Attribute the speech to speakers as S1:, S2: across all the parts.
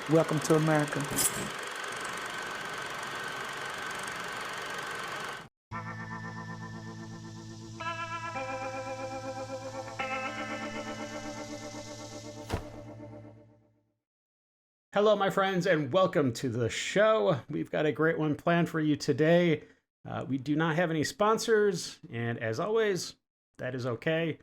S1: Welcome to America.
S2: Hello, my friends, and welcome to the show. We've got a great one planned for you today. We do not have any sponsors, and as always, that is okay.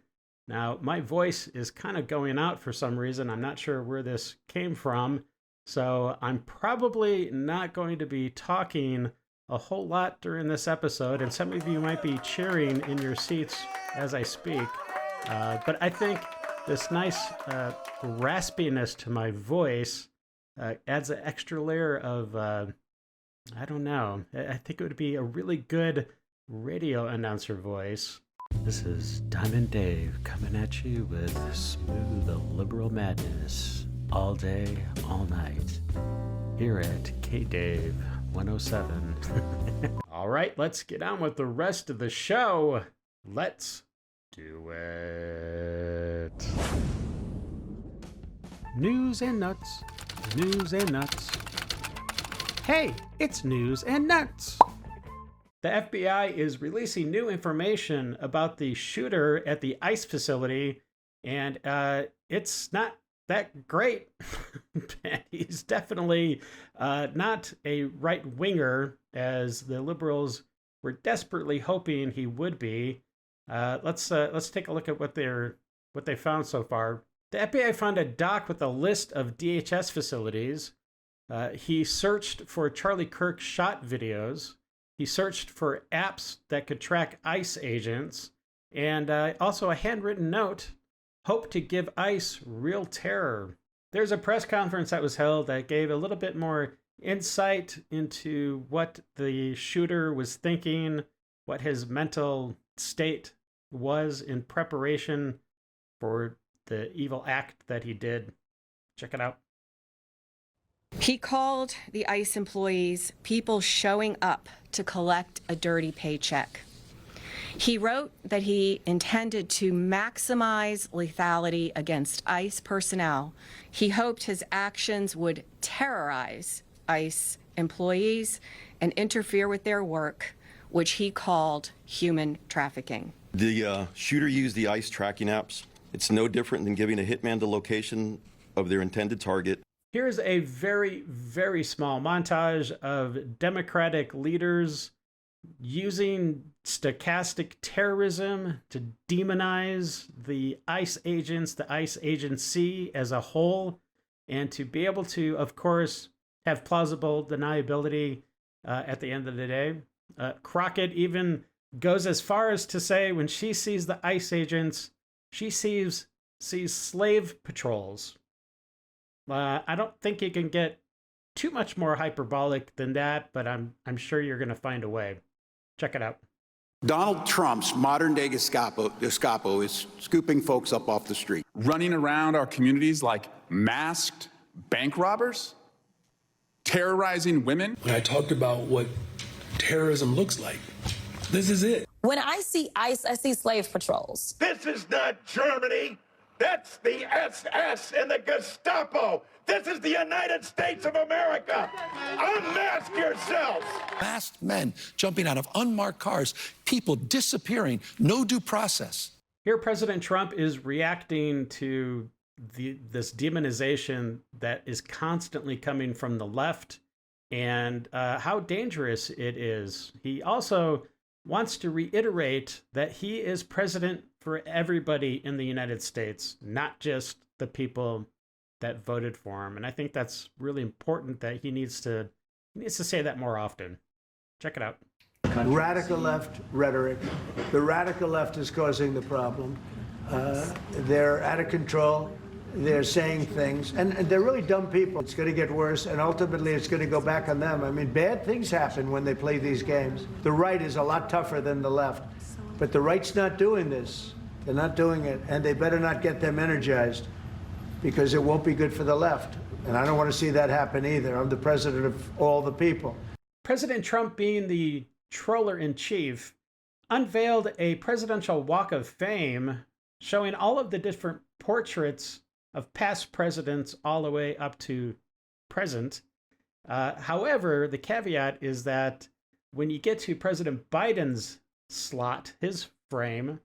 S2: Now, my voice is kind of going out for some reason. I'm not sure where this came from, so I'm probably not going to be talking a whole lot during this episode, and some of you might be cheering in your seats as I speak. But I think this nice raspiness to my voice adds an extra layer of, I don't know. I think it would be a really good radio announcer voice. This is Diamond Dave coming at you with smooth liberal madness all day, all night, here at K-Dave 107. All right, let's get on with the rest of the show. Let's do it. News and nuts. News and nuts. Hey, it's news and nuts. The FBI is releasing new information about the shooter at the ICE facility, and it's not that great. He's definitely not a right-winger, as the liberals were desperately hoping he would be. Let's take a look at what they found so far. The FBI found a doc with a list of DHS facilities. He searched for Charlie Kirk shot videos. He searched for apps that could track ICE agents. And also a handwritten note, hope to give ICE real terror. There's a press conference that was held that gave a little bit more insight into what the shooter was thinking, what his mental state was in preparation for the evil act that he did. Check it out.
S3: He called the ICE employees people showing up to collect a dirty paycheck. He wrote that he intended to maximize lethality against ICE personnel. He hoped his actions would terrorize ICE employees and interfere with their work, which he called human trafficking.
S4: The shooter used the ICE tracking apps. It's no different than giving a hitman the location of their intended target.
S2: Here's a very, very small montage of Democratic leaders using stochastic terrorism to demonize the ICE agents, the ICE agency as a whole, and to be able to, of course, have plausible deniability at the end of the day. Crockett even goes as far as to say when she sees the ICE agents, she sees slave patrols. I don't think you can get too much more hyperbolic than that, but I'm sure you're going to find a way. Check it out.
S5: Donald Trump's modern-day Gestapo is scooping folks up off the street.
S6: Running around our communities like masked bank robbers? Terrorizing women?
S7: When I talked about what terrorism looks like, this is it.
S8: When I see ICE, I see slave patrols.
S9: This is not Germany. That's the SS and the Gestapo. This is the United States of America. Unmask yourselves.
S7: Masked men jumping out of unmarked cars, people disappearing, no due process.
S2: Here, President Trump is reacting to this demonization that is constantly coming from the left and how dangerous it is. He also wants to reiterate that he is president for everybody in the United States, not just the people that voted for him. And I think that's really important that he needs to say that more often. Check it out.
S10: Radical left rhetoric. The radical left is causing the problem. They're out of control. They're saying things, and they're really dumb people. It's going to get worse, and ultimately it's going to go back on them. I mean, bad things happen when they play these games. The right is a lot tougher than the left, but the right's not doing this. They're not doing it, and they better not get them energized, because it won't be good for the left, and I don't want to see that happen either. I'm the president of all the people.
S2: President Trump, being the troller-in-chief, unveiled a presidential walk of fame showing all of the different portraits of past presidents all the way up to present. However, the caveat is that when you get to President Biden's slot, his frame,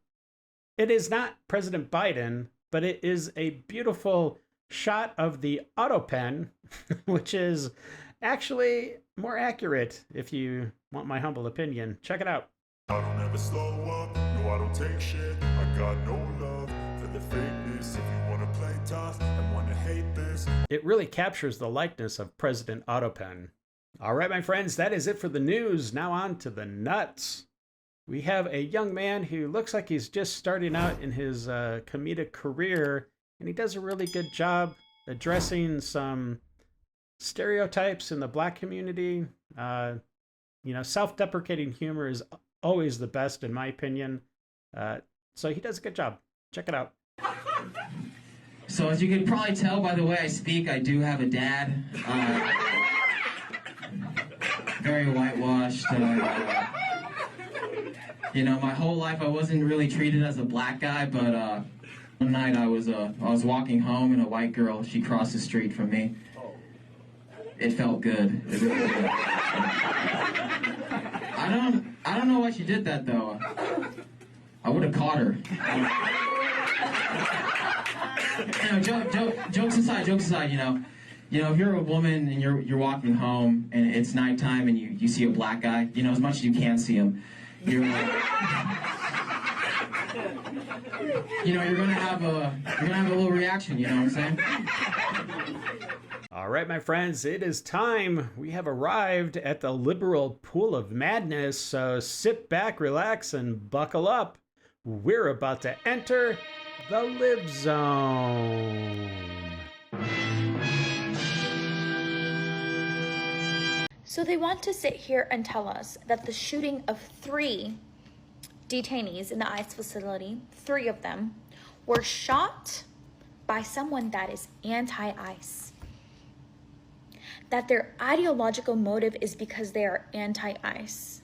S2: it is not President Biden, but it is a beautiful shot of the auto pen, which is actually more accurate, if you want my humble opinion. Check it out.
S1: I don't ever slow up, no, I don't take shit. I got no love for the fakeness. If you want to play tough and want to hate this.
S2: It really captures the likeness of President Autopen. All right, my friends, that is it for the news. Now on to the nuts. We have a young man who looks like he's just starting out in his comedic career, and he does a really good job addressing some stereotypes in the black community. Self-deprecating humor is always the best, in my opinion. So he does a good job. Check it out.
S11: So as you can probably tell by the way I speak, I do have a dad. Very whitewashed. My whole life I wasn't really treated as a black guy, but one night I was walking home and a white girl, she crossed the street from me. It felt good. It really did. I don't know why she did that though. I would have caught her. Jokes aside, if you're a woman and you're walking home and it's nighttime and you see a black guy, as much as you can see him, you're gonna have a little reaction, you know what I'm saying?
S2: All right, my friends, it is time. We have arrived at the liberal pool of madness, so sit back, relax, and buckle up. We're about to enter the Lib Zone.
S12: So they want to sit here and tell us that the shooting of 3 detainees in the ICE facility, 3 of them, were shot by someone that is anti-ICE. That their ideological motive is because they are anti-ICE.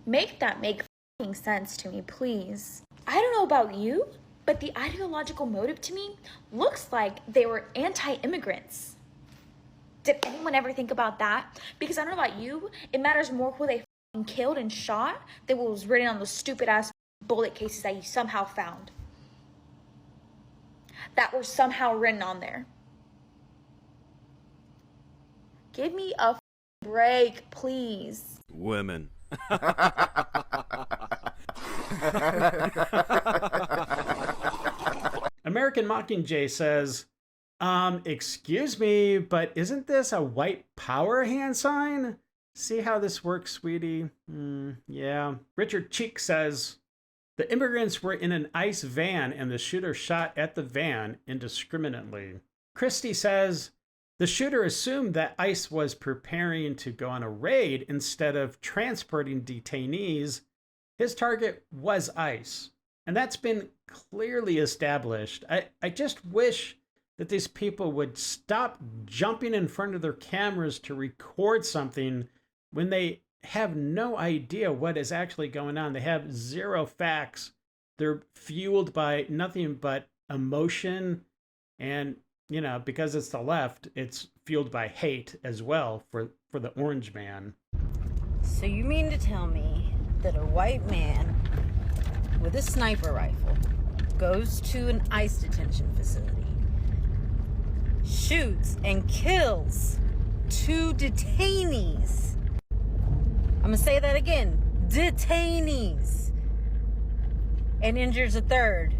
S12: Make that make f***ing sense to me, please. I don't know about you, but the ideological motive to me looks like they were anti-immigrants. Did anyone ever think about that? Because I don't know about you, it matters more who they f***ing killed and shot than what was written on those stupid ass bullet cases that you somehow found. That were somehow written on there. Give me a break, please.
S4: Women.
S2: American Mockingjay says, excuse me, but isn't this a white power hand sign? See how this works, sweetie? Yeah. Richard Cheek says, the immigrants were in an ICE van and the shooter shot at the van indiscriminately. Christie says, the shooter assumed that ICE was preparing to go on a raid instead of transporting detainees. His target was ICE, and that's been clearly established. I just wish that these people would stop jumping in front of their cameras to record something when they have no idea what is actually going on. They have zero facts. They're fueled by nothing but emotion, and because it's the left, it's fueled by hate as well for the orange man.
S13: So you mean to tell me that a white man with a sniper rifle goes to an ICE detention facility, shoots and kills 2 detainees? I'm gonna say that again, detainees, and injures a 3rd,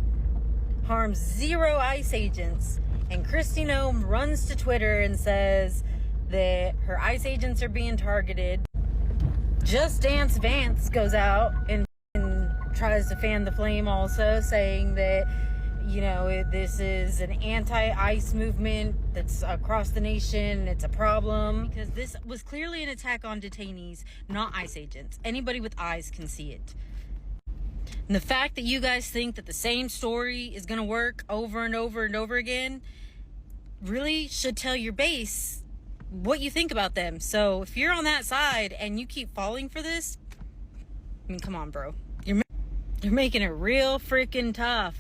S13: harms 0 ICE agents, and Kristi Noem runs to Twitter and says that her ICE agents are being targeted. Just Dance Vance goes out and tries to fan the flame also, saying that, this is an anti-ICE movement that's across the nation. It's a problem because this was clearly an attack on detainees, not ICE agents. Anybody with eyes can see it. And the fact that you guys think that the same story is going to work over and over and over again really should tell your base what you think about them. So if you're on that side and you keep falling for this, come on, bro. You're making it real freaking tough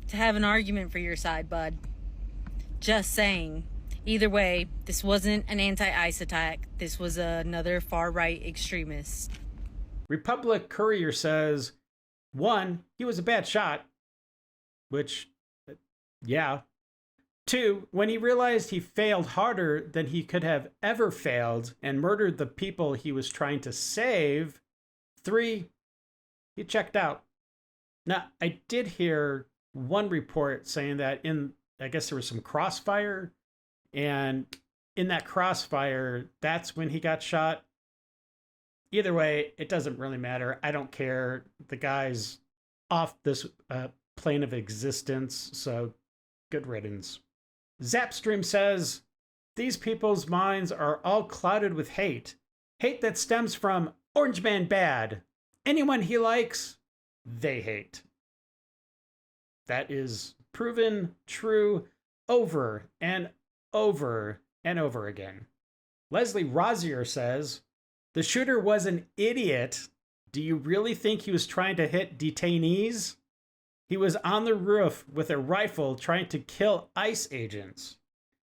S13: to have an argument for your side, bud. Just saying. Either way, this wasn't an anti-ICE attack. This was another far-right extremist.
S2: Republic Courier says, 1, he was a bad shot, which, yeah. 2, when he realized he failed harder than he could have ever failed and murdered the people he was trying to save. 3, he checked out. Now, I did hear one report saying that I guess there was some crossfire, and in that crossfire, that's when he got shot. Either way, it doesn't really matter. I don't care. The guy's off this plane of existence, so good riddance. Zapstream says, these people's minds are all clouded with hate. Hate that stems from Orange Man bad. Anyone he likes, they hate. That is proven true over and over and over again. Leslie Rosier says, the shooter was an idiot. Do you really think he was trying to hit detainees? He was on the roof with a rifle trying to kill ICE agents.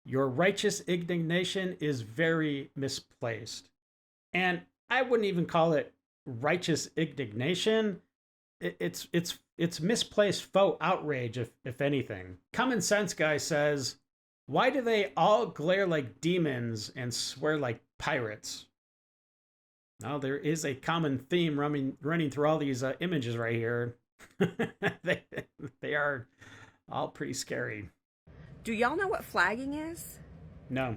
S2: Your righteous indignation is very misplaced. And I wouldn't even call it righteous indignation. It's misplaced faux outrage, if anything. Common Sense Guy says, why do they all glare like demons and swear like pirates? Now, there is a common theme running through all these images right here. They are all pretty scary.
S14: Do y'all know what flagging is?
S2: No,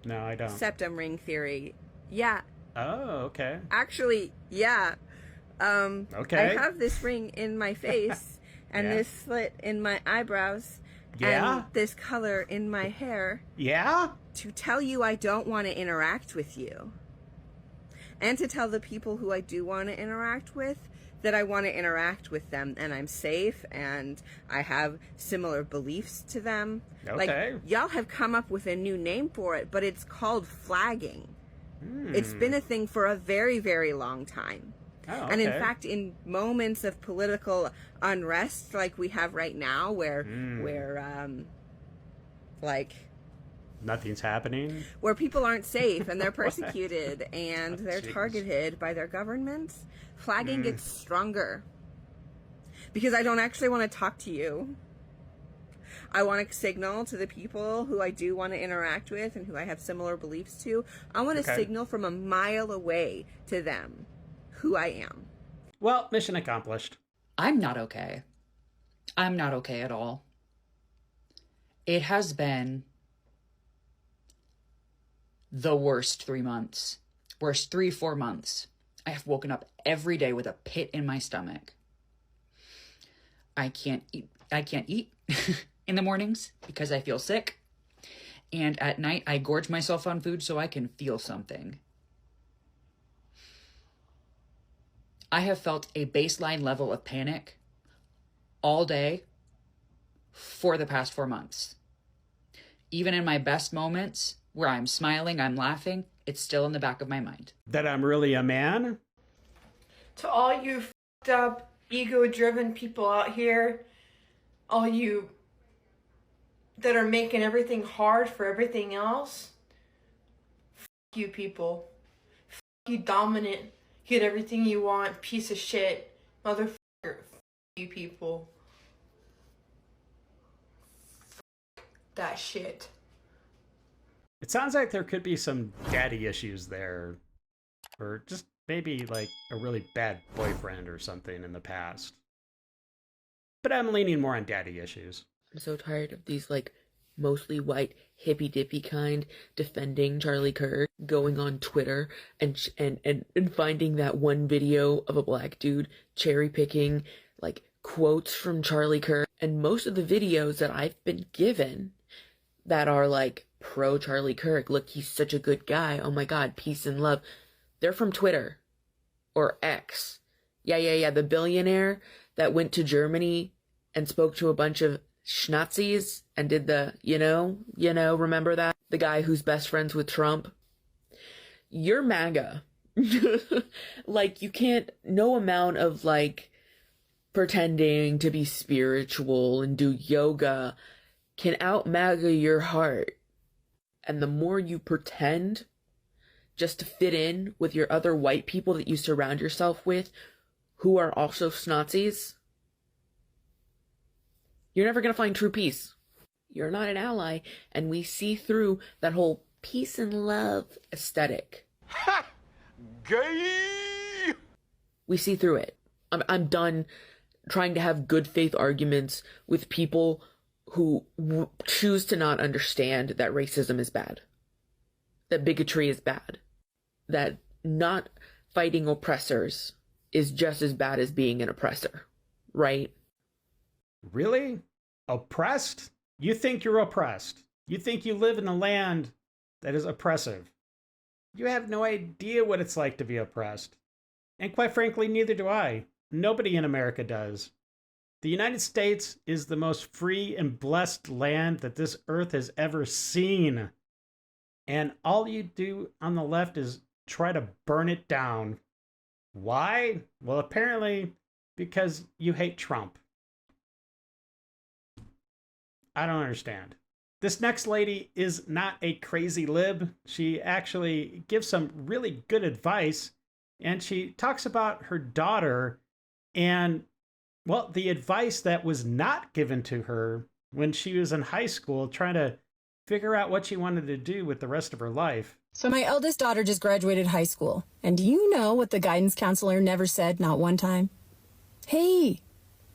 S2: I don't.
S14: Septum ring theory. Yeah.
S2: Oh, okay.
S14: Actually, yeah.
S2: Okay.
S14: I have this ring in my face and
S2: Yeah.
S14: this slit in my eyebrows
S2: Yeah?
S14: and this color in my hair.
S2: Yeah?
S14: To tell you I don't want to interact with you. And to tell the people who I do want to interact with that I want to interact with them and I'm safe and I have similar beliefs to them.
S2: Okay.
S14: Like, y'all have come up with a new name for it, but it's called flagging. It's been a thing for a very, very long time.
S2: Oh, okay.
S14: And in fact, in moments of political unrest like we have right now, where
S2: nothing's happening,
S14: where people aren't safe and they're persecuted and they're
S2: Jeez.
S14: targeted by their governments, flagging gets stronger. Because I don't actually want to talk to you. I want to signal to the people who I do want to interact with and who I have similar beliefs to. I want to signal from a mile away to them who I am.
S2: Well, mission accomplished.
S15: I'm not okay. I'm not okay at all. It has been the worst 3 months. Worst 3-4 months. I have woken up every day with a pit in my stomach. I can't eat in the mornings because I feel sick. And at night, I gorge myself on food so I can feel something. I have felt a baseline level of panic all day for the past 4 months. Even in my best moments where I'm smiling, I'm laughing, it's still in the back of my mind.
S2: That I'm really a man?
S16: To all you f***ed up, ego-driven people out here, all you that are making everything hard for everything else, f*** you people. F*** you dominant, get everything you want, piece of shit, motherfucker, f*** you people. F*** that shit.
S2: It sounds like there could be some daddy issues there. Or just maybe like a really bad boyfriend or something in the past. But I'm leaning more on daddy issues.
S17: I'm so tired of these, like, mostly white, hippy-dippy kind defending Charlie Kirk, going on Twitter and finding that one video of a black dude cherry-picking, like, quotes from Charlie Kirk. And most of the videos that I've been given that are, like, pro-Charlie Kirk, look, he's such a good guy, oh my god, peace and love, they're from Twitter. Or X. Yeah, the billionaire that went to Germany and spoke to a bunch of Schnazis and did the, remember that? The guy who's best friends with Trump. You're MAGA. Like, you can't, no amount of, like, pretending to be spiritual and do yoga can out-MAGA your heart. And the more you pretend just to fit in with your other white people that you surround yourself with, who are also Nazis, you're never going to find true peace. You're not an ally, and we see through that whole peace and love aesthetic.
S9: Ha! Gay!
S17: We see through it. I'm done trying to have good faith arguments with people who choose to not understand that racism is bad, that bigotry is bad, that not fighting oppressors is just as bad as being an oppressor, right?
S2: Really? Oppressed? You think you're oppressed. You think you live in a land that is oppressive. You have no idea what it's like to be oppressed. And quite frankly, neither do I. Nobody in America does. The United States is the most free and blessed land that this earth has ever seen. And all you do on the left is try to burn it down. Why? Well, apparently because you hate Trump. I don't understand. This next lady is not a crazy lib. She actually gives some really good advice, and she talks about her daughter and, well, the advice that was not given to her when she was in high school trying to figure out what she wanted to do with the rest of her life.
S18: So my eldest daughter just graduated high school, and do you know what the guidance counselor never said, not one time? Hey,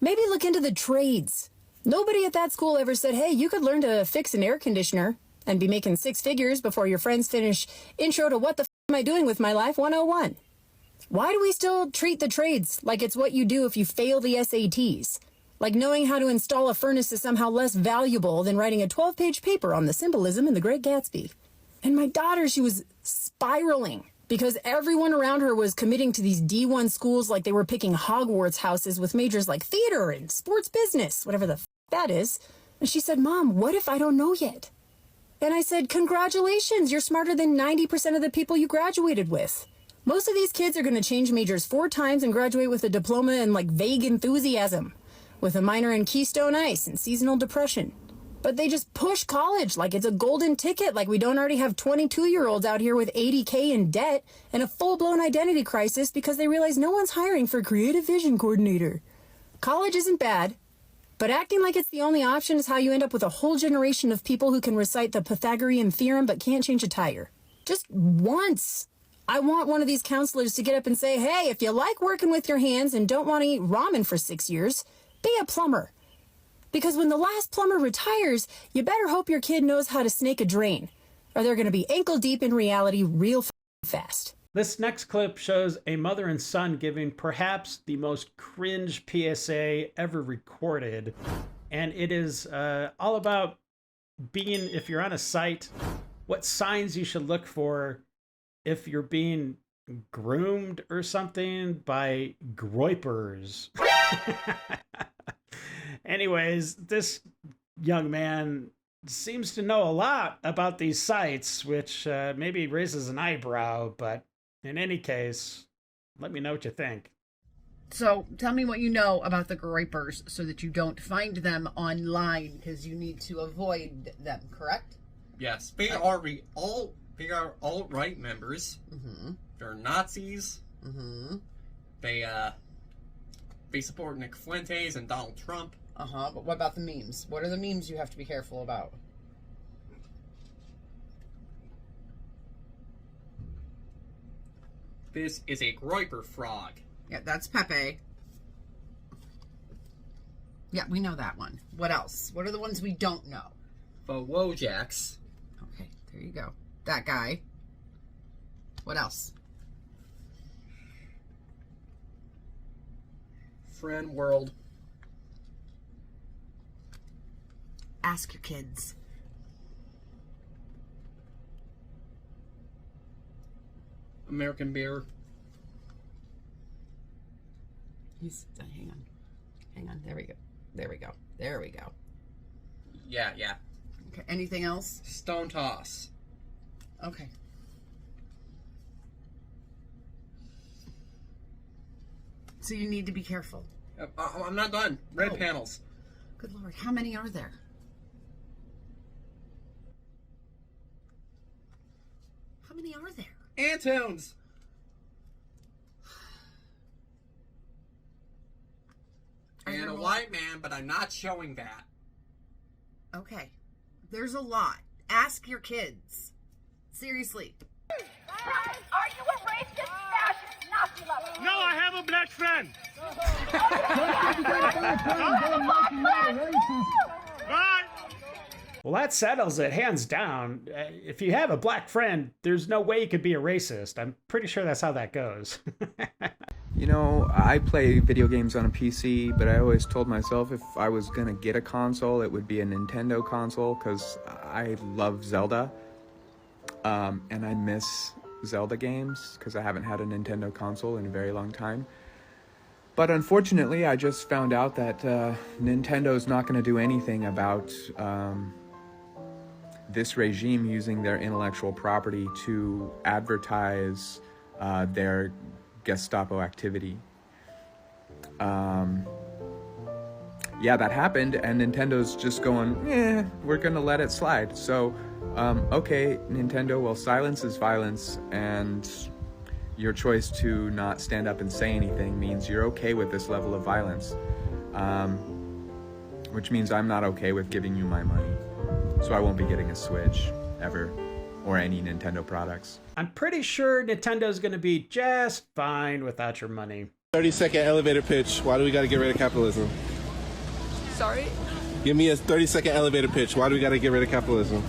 S18: maybe look into the trades. Nobody at that school ever said, hey, you could learn to fix an air conditioner and be making 6 figures before your friends finish Intro to What the F Am I Doing with My Life 101. Why do we still treat the trades like it's what you do if you fail the SATs? Like knowing how to install a furnace is somehow less valuable than writing a 12-page paper on the symbolism in The Great Gatsby. And my daughter, she was spiraling because everyone around her was committing to these D1 schools like they were picking Hogwarts houses with majors like theater and sports business, whatever the f that is. And she said, Mom, what if I don't know yet? And I said, congratulations, you're smarter than 90% of the people you graduated with. Most of these kids are going to change majors 4 times and graduate with a diploma in like vague enthusiasm, with a minor in Keystone Ice and seasonal depression. But they just push college like it's a golden ticket, like we don't already have 22-year-olds out here with $80K in debt and a full-blown identity crisis because they realize no one's hiring for a creative vision coordinator. College isn't bad, but acting like it's the only option is how you end up with a whole generation of people who can recite the Pythagorean theorem but can't change a tire. Just once. I want one of these counselors to get up and say, hey, if you like working with your hands and don't want to eat ramen for 6 years, be a plumber. Because when the last plumber retires, you better hope your kid knows how to snake a drain, or they're going to be ankle deep in reality real fast.
S2: This next clip shows a mother and son giving perhaps the most cringe PSA ever recorded. And it is all about being, if you're on a site, what signs you should look for if you're being groomed or something by groypers. Anyways, this young man seems to know a lot about these sites, which maybe raises an eyebrow, but in any case, let me know what you think.
S19: So tell me what you know about the groypers so that you don't find them online, because you need to avoid them, correct?
S20: Yes, they are alt-right members.
S19: Mm-hmm.
S20: They're Nazis.
S19: Mm-hmm.
S20: They support Nick Fuentes and Donald Trump.
S19: Uh-huh, but what about the memes? What are the memes you have to be careful about?
S20: This is a groyper frog.
S19: Yeah, that's Pepe. Yeah, we know that one. What else? What are the ones we don't know?
S20: The Wojaks.
S19: Okay, there you go. That guy. What else?
S20: Friend World.
S19: Ask your kids.
S20: American Beer.
S19: Hang on. Hang on. There we go. There we go. There we go.
S20: Yeah.
S19: Okay, anything else?
S20: Stone Toss.
S19: Okay. So you need to be careful.
S20: I'm not done. Red panels.
S19: Good Lord, how many are there? How many are there?
S20: Antones. And a white man, but I'm not showing that.
S19: Okay. There's a lot. Ask your kids. Seriously.
S9: Are you a racist fascist Nazi lover? No, I have a black friend.
S2: Well, that settles it, hands down. If you have a black friend, there's no way you could be a racist. I'm pretty sure that's how that goes.
S21: You know, I play video games on a PC, but I always told myself if I was gonna get a console, it would be a Nintendo console, because I love Zelda. And I miss Zelda games, because I haven't had a Nintendo console in a very long time. But unfortunately, I just found out that Nintendo's not gonna do anything about this regime using their intellectual property to advertise their Gestapo activity. Yeah, that happened, and Nintendo's just going, we're gonna let it slide. So, okay, Nintendo, well, silence is violence, and your choice to not stand up and say anything means you're okay with this level of violence. Which means I'm not okay with giving you my money. So I won't be getting a Switch, ever, or any Nintendo products.
S2: I'm pretty sure Nintendo's gonna be just fine without your money.
S22: 30-second elevator pitch. Why do we gotta get rid of capitalism?
S23: Sorry?
S22: Give me a 30-second elevator pitch. Why do we gotta get rid of capitalism?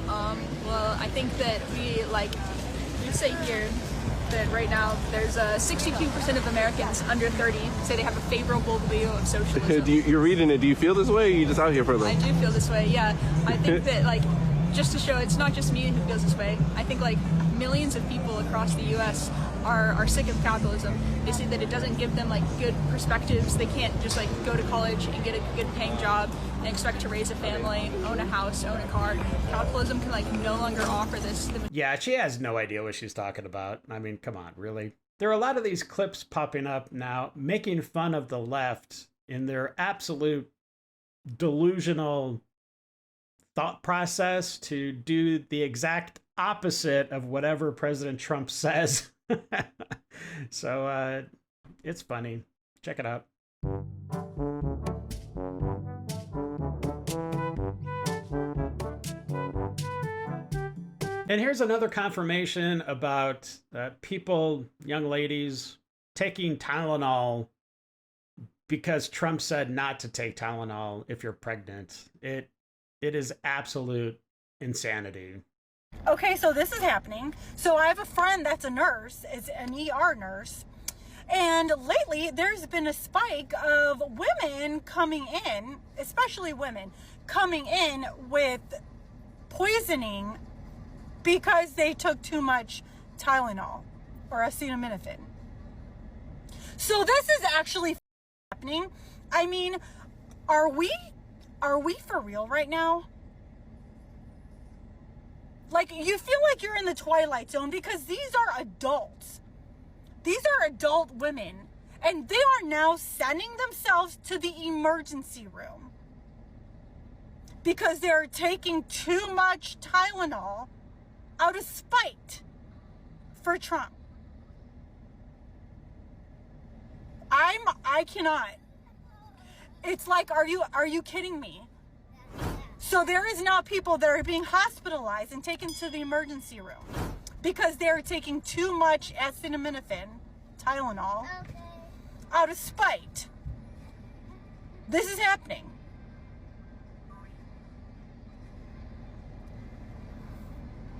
S23: Well, I think that you say here that right now there's 62% of Americans under 30 say they have a favorable view of socialism.
S22: You're reading it. Do you feel this way, or are you just out here for them?
S23: I do feel this way, yeah. I think that, just to show it's not just me who feels this way, I think, millions of people across the U.S. are sick of capitalism. They see that it doesn't give them, good perspectives. They can't just, go to college and get a good paying job and expect to raise a family, own a house, own a car. Capitalism can, no longer offer this.
S2: Yeah, she has no idea what she's talking about. I mean, come on, really? There are a lot of these clips popping up now making fun of the left in their absolute delusional thought process to do the exact opposite of whatever President Trump says. So it's funny. Check it out. And here's another confirmation about people, young ladies, taking Tylenol because Trump said not to take Tylenol if you're pregnant. It is absolute insanity.
S24: Okay, so this is happening. So I have a friend that's a nurse, is an ER nurse. And lately there's been a spike of women coming in, especially women, coming in with poisoning because they took too much Tylenol or acetaminophen. So this is actually happening. I mean, are we for real right now? You feel like you're in the Twilight Zone because these are adults. These are adult women, and they are now sending themselves to the emergency room because they're taking too much Tylenol out of spite for Trump. I cannot. It's like, are you kidding me? So there is now people that are being hospitalized and taken to the emergency room because they're taking too much acetaminophen, Tylenol, out of spite. This is happening.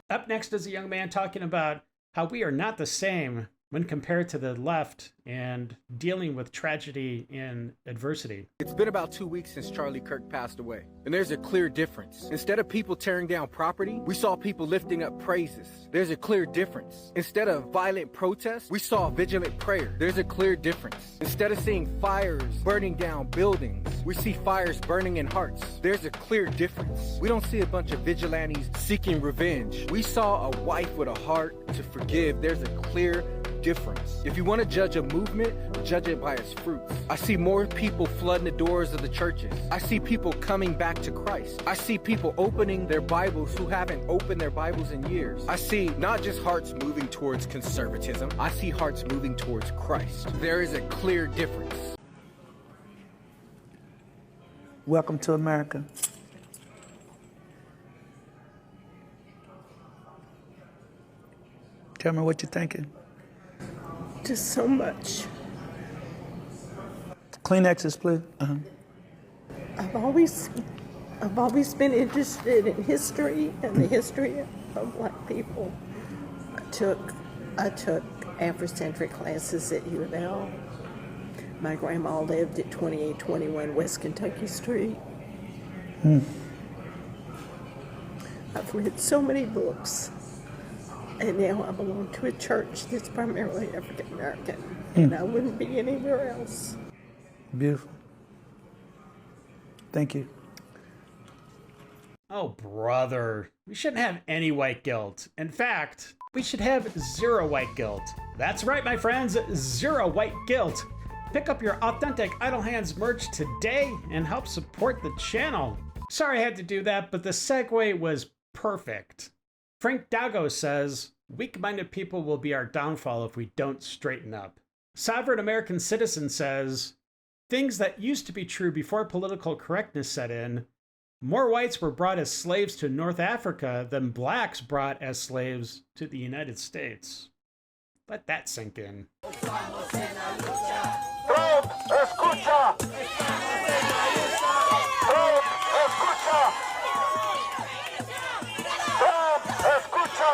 S2: Up next is a young man talking about how we are not the same when compared to the left and dealing with tragedy and adversity.
S25: It's been about 2 weeks since Charlie Kirk passed away, and there's a clear difference. Instead of people tearing down property, we saw people lifting up praises. There's a clear difference. Instead of violent protests, we saw vigilant prayer. There's a clear difference. Instead of seeing fires burning down buildings, we see fires burning in hearts. There's a clear difference. We don't see a bunch of vigilantes seeking revenge. We saw a wife with a heart to forgive. There's a clear difference. If you want to judge a movement, judge it by its fruits. I see more people flooding the doors of the churches. I see people coming back to Christ. I see people opening their Bibles who haven't opened their Bibles in years. I see not just hearts moving towards conservatism, I see hearts moving towards Christ. There is a clear difference.
S10: Welcome to America. Tell me what you're thinking.
S3: Just so much.
S10: Kleenexes, please.
S3: I've always been interested in history and the history of Black people. I took Afrocentric classes at U of L. My grandma lived at 2821 West Kentucky Street. I've read so many books, and now I belong to a church that's primarily African American, and I wouldn't be anywhere else.
S10: Beautiful. Thank you.
S2: Oh, brother. We shouldn't have any white guilt. In fact, we should have zero white guilt. That's right, my friends, zero white guilt. Pick up your authentic Idle Hands merch today and help support the channel. Sorry I had to do that, but the segue was perfect. Frank Dago says, weak-minded people will be our downfall if we don't straighten up. Sovereign American Citizen says, things that used to be true before political correctness set in, more whites were brought as slaves to North Africa than blacks brought as slaves to the United States. Let that sink in.
S9: Trump, escucha. Trump, escucha. Trump, escucha.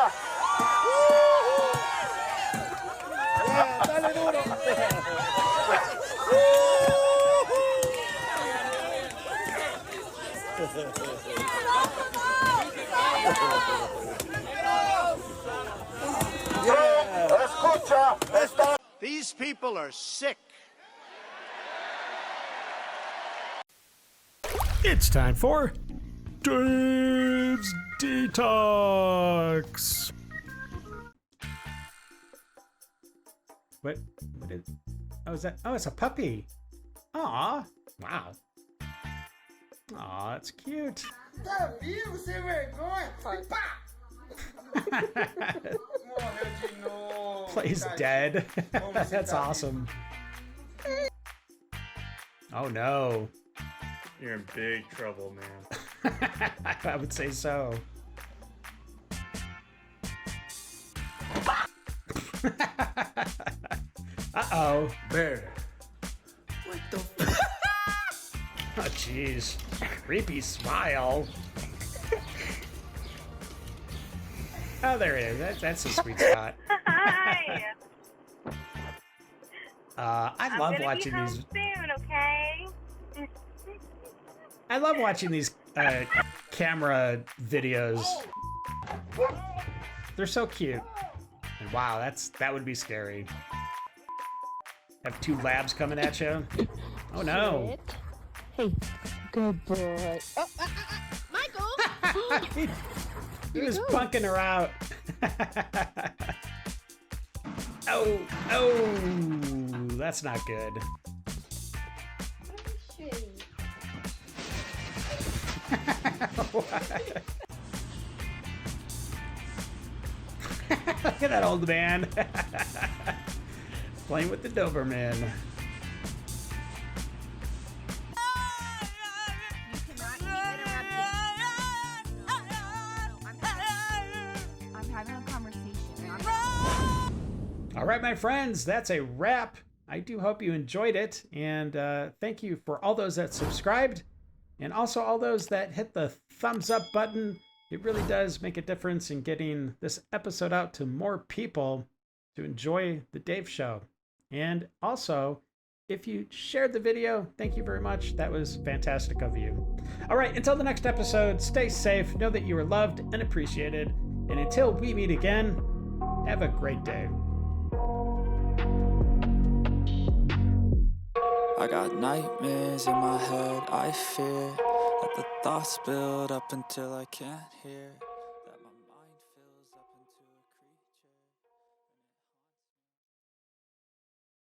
S10: Dale duro.
S5: These people are sick.
S2: It's time for Dave's Detox. What is? Oh, is that? Oh, it's a puppy. Aw, wow. Aw, that's cute. Plays dead. That's awesome. Oh no.
S6: You're in big trouble, man.
S2: I would say so. Uh-oh.
S10: Bear.
S2: What the Oh, jeez. Creepy smile. Oh, there it is. That's a sweet spot.
S7: Hi.
S2: I love watching these.
S7: Soon, okay?
S2: I love watching these camera videos. They're so cute. And wow, that would be scary. Have two labs coming at you. Oh no.
S7: Hey, good boy. Oh, Michael!
S2: He was punking her out. Oh, that's not good. Look at that old man. Playing with the Doberman. All right, my friends, that's a wrap. I do hope you enjoyed it, and thank you for all those that subscribed, and also all those that hit the thumbs up button. It really does make a difference in getting this episode out to more people to enjoy the Dave Show. And also, if you shared the video, thank you very much. That was fantastic of you. All right, until the next episode, stay safe, know that you are loved and appreciated, and until we meet again, have a great day.
S8: I got nightmares in my head, I fear that the thoughts build up until I can't hear.